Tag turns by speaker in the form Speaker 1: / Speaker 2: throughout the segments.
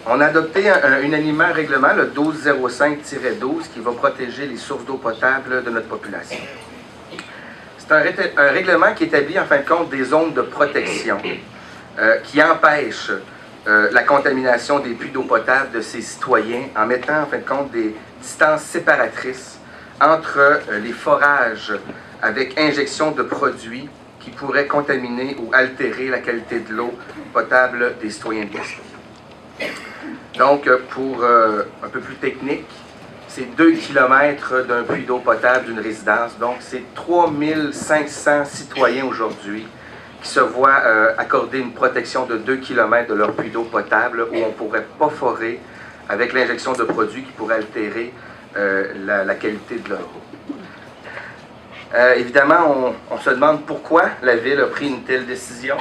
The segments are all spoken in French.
Speaker 1: On a adopté unanimement un règlement, le 1205-12, qui va protéger les sources d'eau potable de notre population. C'est un règlement qui établit en fin de compte des zones de protection qui empêchent la contamination des puits d'eau potable de ses citoyens en mettant en fin de compte des distances séparatrices entre les forages avec injection de produits qui pourraient contaminer ou altérer la qualité de l'eau potable des citoyens de Gaspé. Donc, pour un peu plus technique, c'est 2 km d'un puits d'eau potable d'une résidence. Donc, c'est 3500 citoyens aujourd'hui qui se voient accorder une protection de 2 km de leur puits d'eau potable où on ne pourrait pas forer avec l'injection de produits qui pourraient altérer la qualité de leur eau. Évidemment, on se demande pourquoi la Ville a pris une telle décision,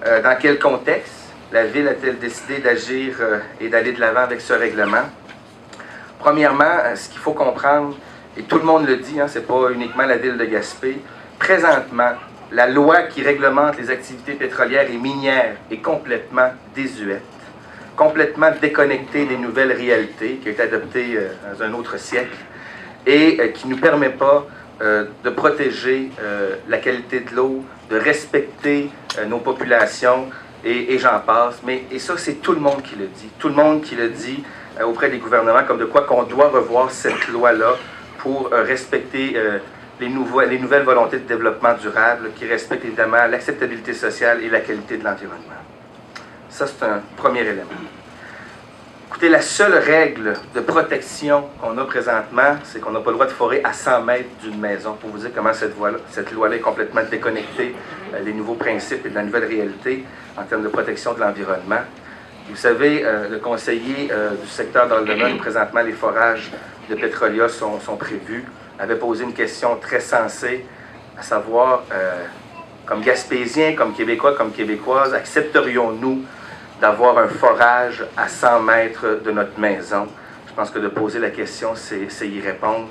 Speaker 1: dans quel contexte. La Ville a-t-elle décidé d'agir et d'aller de l'avant avec ce règlement? Premièrement, ce qu'il faut comprendre, et tout le monde le dit, ce n'est pas uniquement la Ville de Gaspé, présentement, la loi qui réglemente les activités pétrolières et minières est complètement désuète, complètement déconnectée des nouvelles réalités qui ont été adoptées dans un autre siècle et qui ne nous permet pas de protéger la qualité de l'eau, de respecter nos populations, et j'en passe. Et ça, c'est tout le monde qui le dit. Tout le monde qui le dit auprès des gouvernements, comme de quoi qu'on doit revoir cette loi-là pour respecter les nouvelles volontés de développement durable qui respectent évidemment l'acceptabilité sociale et la qualité de l'environnement. Ça, c'est un premier élément. Écoutez, la seule règle de protection qu'on a présentement, c'est qu'on n'a pas le droit de forer à 100 mètres d'une maison. Pour vous dire comment cette loi-là est complètement déconnectée des nouveaux principes et de la nouvelle réalité en termes de protection de l'environnement. Vous savez, le conseiller du secteur dans le domaine, présentement, les forages de Petrolia sont prévus, avait posé une question très sensée, à savoir, comme Gaspésiens, comme Québécois, comme Québécoises, accepterions-nous d'avoir un forage à 100 mètres de notre maison? Je pense que de poser la question, c'est y répondre.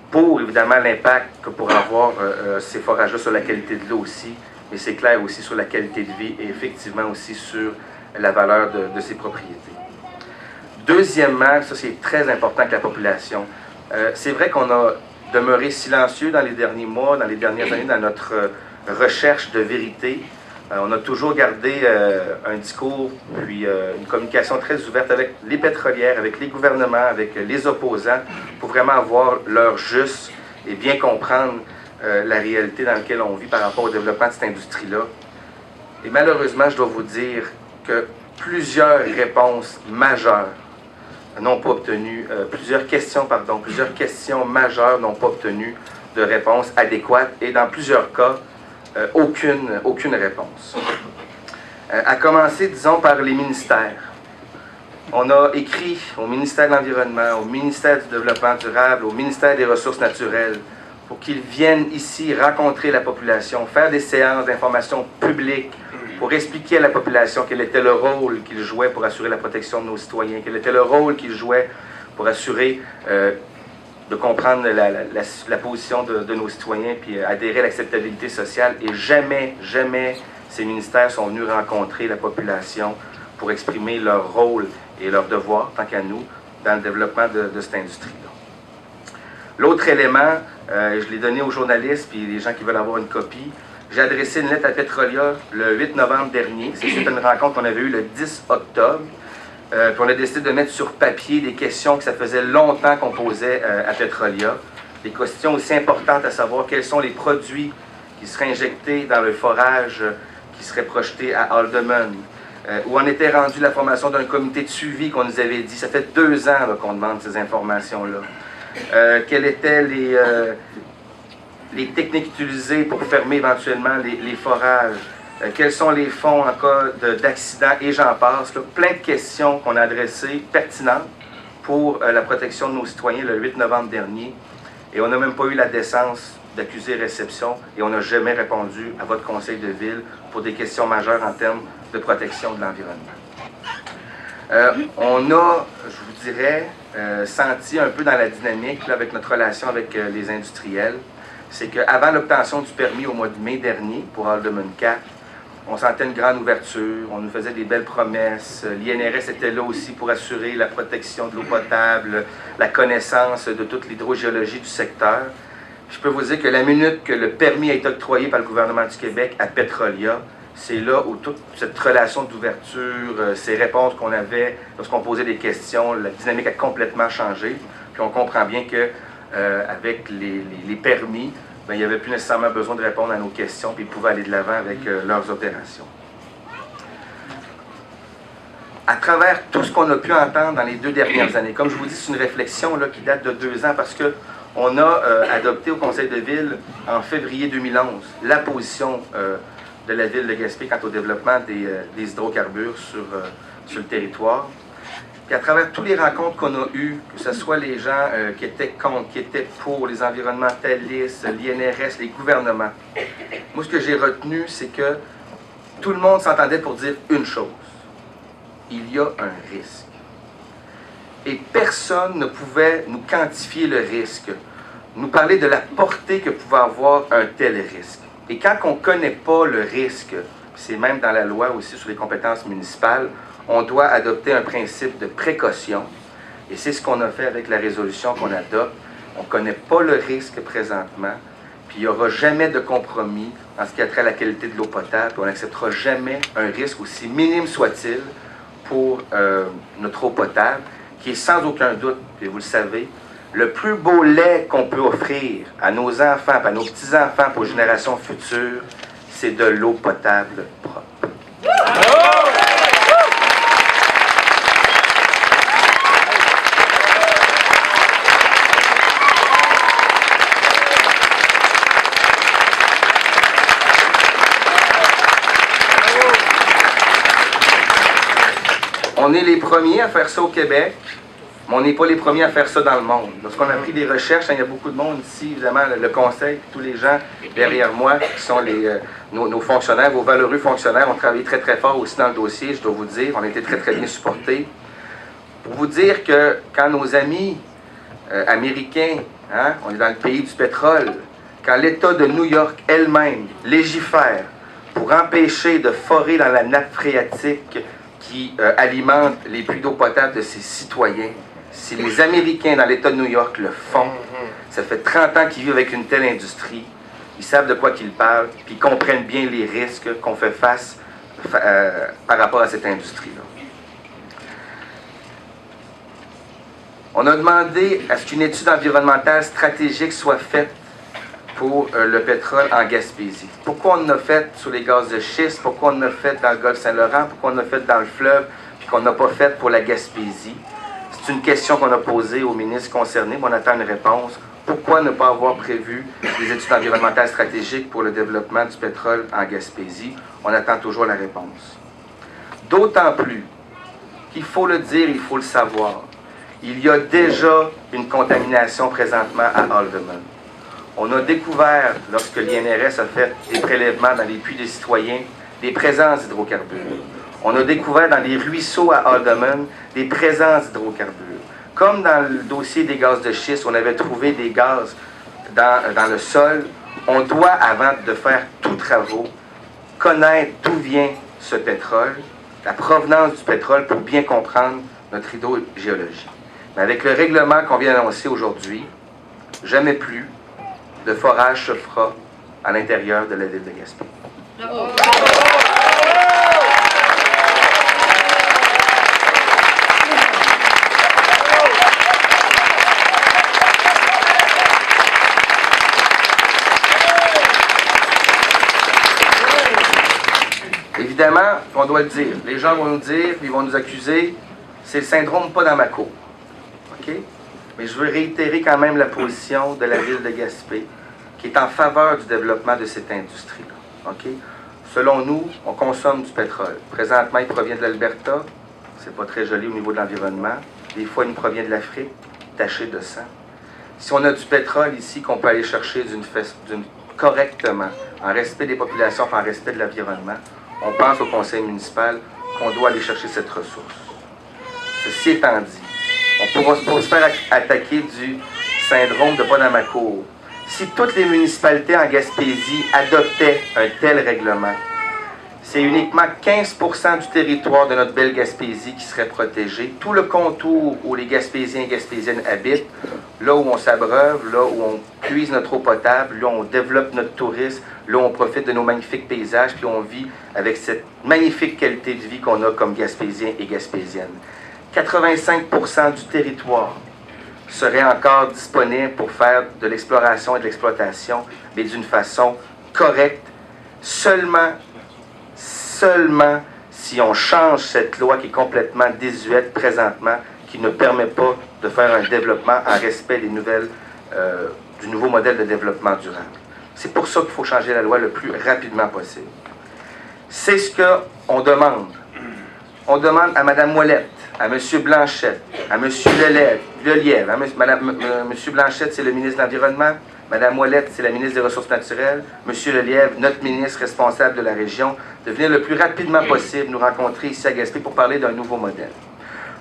Speaker 1: Pour, évidemment, l'impact que pourraient avoir ces forages-là sur la qualité de l'eau aussi, mais c'est clair aussi sur la qualité de vie et effectivement aussi sur la valeur de ses propriétés. Deuxièmement, ça c'est très important que la population. C'est vrai qu'on a demeuré silencieux dans les derniers mois, dans les dernières années, dans notre recherche de vérité. On a toujours gardé un discours, puis une communication très ouverte avec les pétrolières, avec les gouvernements, avec les opposants, pour vraiment avoir l'heure juste et bien comprendre la réalité dans laquelle on vit par rapport au développement de cette industrie-là. Et malheureusement, je dois vous dire que plusieurs réponses majeures n'ont pas obtenu, plusieurs questions majeures n'ont pas obtenu de réponse adéquate et dans plusieurs cas, aucune réponse. À commencer, disons, par les ministères. On a écrit au ministère de l'Environnement, au ministère du Développement durable, au ministère des Ressources naturelles, pour qu'ils viennent ici rencontrer la population, faire des séances d'information publique, pour expliquer à la population quel était le rôle qu'ils jouaient pour assurer la protection de nos citoyens, quel était le rôle qu'ils jouaient pour assurer de comprendre la position de nos citoyens, puis adhérer à l'acceptabilité sociale. Et jamais ces ministères sont venus rencontrer la population pour exprimer leur rôle et leur devoir, tant qu'à nous, dans le développement de cette industrie-là. L'autre élément, je l'ai donné aux journalistes, puis les gens qui veulent avoir une copie, j'ai adressé une lettre à Petrolia le 8 novembre dernier. C'est suite à une rencontre qu'on avait eue le 10 octobre. Puis on a décidé de mettre sur papier des questions que ça faisait longtemps qu'on posait à Petrolia. Des questions aussi importantes à savoir quels sont les produits qui seraient injectés dans le forage qui serait projeté à Haldeman. Où en était rendue la formation d'un comité de suivi qu'on nous avait dit. Ça fait 2 ans qu'on demande ces informations-là. Quelles étaient les techniques utilisées pour fermer éventuellement les forages? Quels sont les fonds en cas d'accident? Et j'en passe. Là. Plein de questions qu'on a adressées, pertinentes, pour la protection de nos citoyens le 8 novembre dernier. Et on n'a même pas eu la décence d'accuser réception et on n'a jamais répondu à votre conseil de ville pour des questions majeures en termes de protection de l'environnement. On a, je vous dirais, senti un peu dans la dynamique là, avec notre relation avec les industriels, c'est qu'avant l'obtention du permis au mois de mai dernier pour Alderman 4, on sentait une grande ouverture, on nous faisait des belles promesses. L'INRS était là aussi pour assurer la protection de l'eau potable, la connaissance de toute l'hydrogéologie du secteur. Je peux vous dire que la minute que le permis a été octroyé par le gouvernement du Québec à Petrolia, c'est là où toute cette relation d'ouverture, ces réponses qu'on avait lorsqu'on posait des questions, la dynamique a complètement changé. Puis on comprend bien que avec les permis, bien, il n'y avait plus nécessairement besoin de répondre à nos questions, puis ils pouvaient aller de l'avant avec leurs opérations. À travers tout ce qu'on a pu entendre dans les 2 dernières années, comme je vous dis, c'est une réflexion là, qui date de 2 ans parce qu'on a adopté au Conseil de ville en février 2011 la position de la ville de Gaspé quant au développement des hydrocarbures sur le territoire. Puis à travers toutes les rencontres qu'on a eues, que ce soit les gens qui étaient contre, qui étaient pour, les environnementalistes, l'INRS, les gouvernements, moi ce que j'ai retenu, c'est que tout le monde s'entendait pour dire une chose. Il y a un risque. Et personne ne pouvait nous quantifier le risque, nous parler de la portée que pouvait avoir un tel risque. Et quand on ne connaît pas le risque, c'est même dans la loi aussi sur les compétences municipales, on doit adopter un principe de précaution. Et c'est ce qu'on a fait avec la résolution qu'on adopte. On ne connaît pas le risque présentement, puis il n'y aura jamais de compromis en ce qui a trait à la qualité de l'eau potable. On n'acceptera jamais un risque, aussi minime soit-il, pour notre eau potable, qui est sans aucun doute, et vous le savez, le plus beau lait qu'on peut offrir à nos enfants, à nos petits-enfants pour les générations futures, c'est de l'eau potable propre. On est les premiers à faire ça au Québec, mais on n'est pas les premiers à faire ça dans le monde. Lorsqu'on a pris des recherches, il y a beaucoup de monde ici, évidemment, le conseil, tous les gens derrière moi, qui sont nos fonctionnaires, vos valeureux fonctionnaires, ont travaillé très très fort aussi dans le dossier, je dois vous dire, on a été très très bien supportés. Pour vous dire que quand nos amis américains, hein, on est dans le pays du pétrole, quand l'État de New York elle-même légifère pour empêcher de forer dans la nappe phréatique qui alimente les puits d'eau potable de ses citoyens, si les Américains dans l'État de New York le font, ça fait 30 ans qu'ils vivent avec une telle industrie, ils savent de quoi qu'ils parlent, puis ils comprennent bien les risques qu'on fait face par rapport à cette industrie-là. On a demandé à ce qu'une étude environnementale stratégique soit faite pour le pétrole en Gaspésie. Pourquoi on en a fait sur les gaz de schiste? Pourquoi on en a fait dans le golfe Saint-Laurent? Pourquoi on en a fait dans le fleuve? Puis qu'on n'a pas fait pour la Gaspésie? C'est une question qu'on a posée au ministre concerné, mais on attend une réponse. Pourquoi ne pas avoir prévu des études environnementales stratégiques pour le développement du pétrole en Gaspésie? On attend toujours la réponse. D'autant plus qu'il faut le dire, il faut le savoir. Il y a déjà une contamination présentement à Alderman. On a découvert, lorsque l'INRS a fait des prélèvements dans les puits des citoyens, des présences d'hydrocarbures. On a découvert dans les ruisseaux à Alderman des présences d'hydrocarbures. Comme dans le dossier des gaz de schiste, on avait trouvé des gaz dans le sol, on doit, avant de faire tous travaux, connaître d'où vient ce pétrole, la provenance du pétrole pour bien comprendre notre hydrogéologie. Mais avec le règlement qu'on vient d'annoncer aujourd'hui, jamais plus de forage se fera à l'intérieur de la ville de Gaspé. Évidemment, on doit le dire. Les gens vont nous dire, ils vont nous accuser, c'est le syndrome pas dans ma cour. OK? Mais je veux réitérer quand même la position de la ville de Gaspé, qui est en faveur du développement de cette industrie-là. OK? Selon nous, on consomme du pétrole. Présentement, il provient de l'Alberta. C'est pas très joli au niveau de l'environnement. Des fois, il nous provient de l'Afrique, taché de sang. Si on a du pétrole ici qu'on peut aller chercher correctement, en respect des populations, en respect de l'environnement, on pense au conseil municipal qu'on doit aller chercher cette ressource. Ceci étant dit, on pourra se faire attaquer du syndrome de pas dans ma cour. Si toutes les municipalités en Gaspésie adoptaient un tel règlement, c'est uniquement 15% du territoire de notre belle Gaspésie qui serait protégé. Tout le contour où les Gaspésiens et Gaspésiennes habitent, là où on s'abreuve, là où on puise notre eau potable, là où on développe notre tourisme, là où on profite de nos magnifiques paysages, puis on vit avec cette magnifique qualité de vie qu'on a comme Gaspésiens et Gaspésiennes. 85% du territoire serait encore disponible pour faire de l'exploration et de l'exploitation, mais d'une façon correcte, seulement si on change cette loi qui est complètement désuète présentement, qui ne permet pas de faire un développement en respect des du nouveau modèle de développement durable. C'est pour ça qu'il faut changer la loi le plus rapidement possible. C'est ce qu'on demande. On demande à Mme Ouellette, à M. Blanchette, à M. Lelièvre. M. Blanchette, c'est le ministre de l'Environnement. Mme Ouellette, c'est la ministre des Ressources naturelles. M. Lelièvre, notre ministre responsable de la région, de venir le plus rapidement possible nous rencontrer ici à Gaspé pour parler d'un nouveau modèle.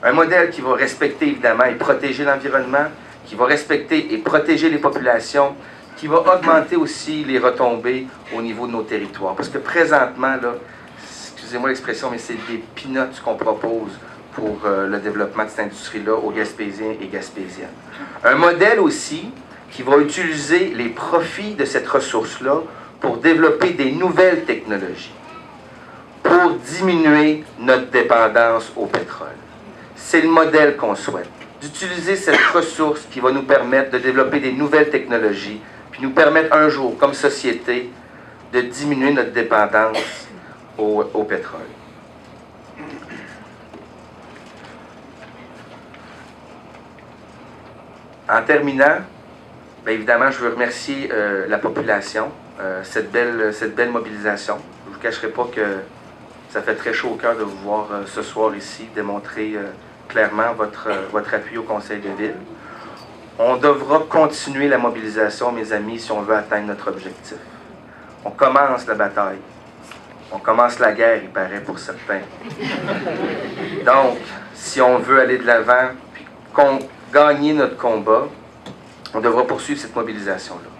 Speaker 1: Un modèle qui va respecter évidemment et protéger l'environnement, qui va respecter et protéger les populations, qui va augmenter aussi les retombées au niveau de nos territoires. Parce que présentement, là, excusez-moi l'expression, mais c'est des peanuts qu'on propose pour le développement de cette industrie-là aux Gaspésiens et Gaspésiennes. Un modèle aussi qui va utiliser les profits de cette ressource-là pour développer des nouvelles technologies, pour diminuer notre dépendance au pétrole. C'est le modèle qu'on souhaite, d'utiliser cette ressource qui va nous permettre de développer des nouvelles technologies, puis nous permettre un jour, comme société, de diminuer notre dépendance au pétrole. En terminant, bien évidemment, je veux remercier la population, cette belle mobilisation. Je ne vous cacherai pas que ça fait très chaud au cœur de vous voir ce soir ici, démontrer clairement votre appui au Conseil de ville. On devra continuer la mobilisation, mes amis, si on veut atteindre notre objectif. On commence la bataille. On commence la guerre, il paraît, pour certains. Donc, si on veut aller de l'avant, puis gagner notre combat, on devra poursuivre cette mobilisation-là.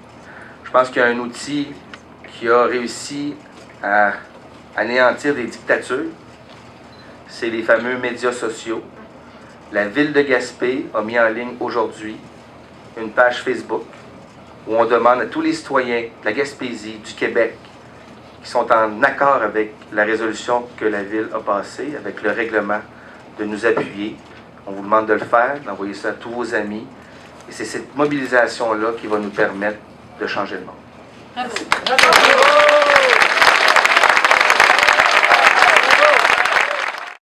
Speaker 1: Je pense qu'il y a un outil qui a réussi à anéantir des dictatures. C'est les fameux médias sociaux. La ville de Gaspé a mis en ligne aujourd'hui une page Facebook où on demande à tous les citoyens de la Gaspésie, du Québec, qui sont en accord avec la résolution que la ville a passée, avec le règlement, de nous appuyer. On vous demande de le faire, d'envoyer ça à tous vos amis. Et c'est cette mobilisation-là qui va nous permettre de changer le monde. Merci.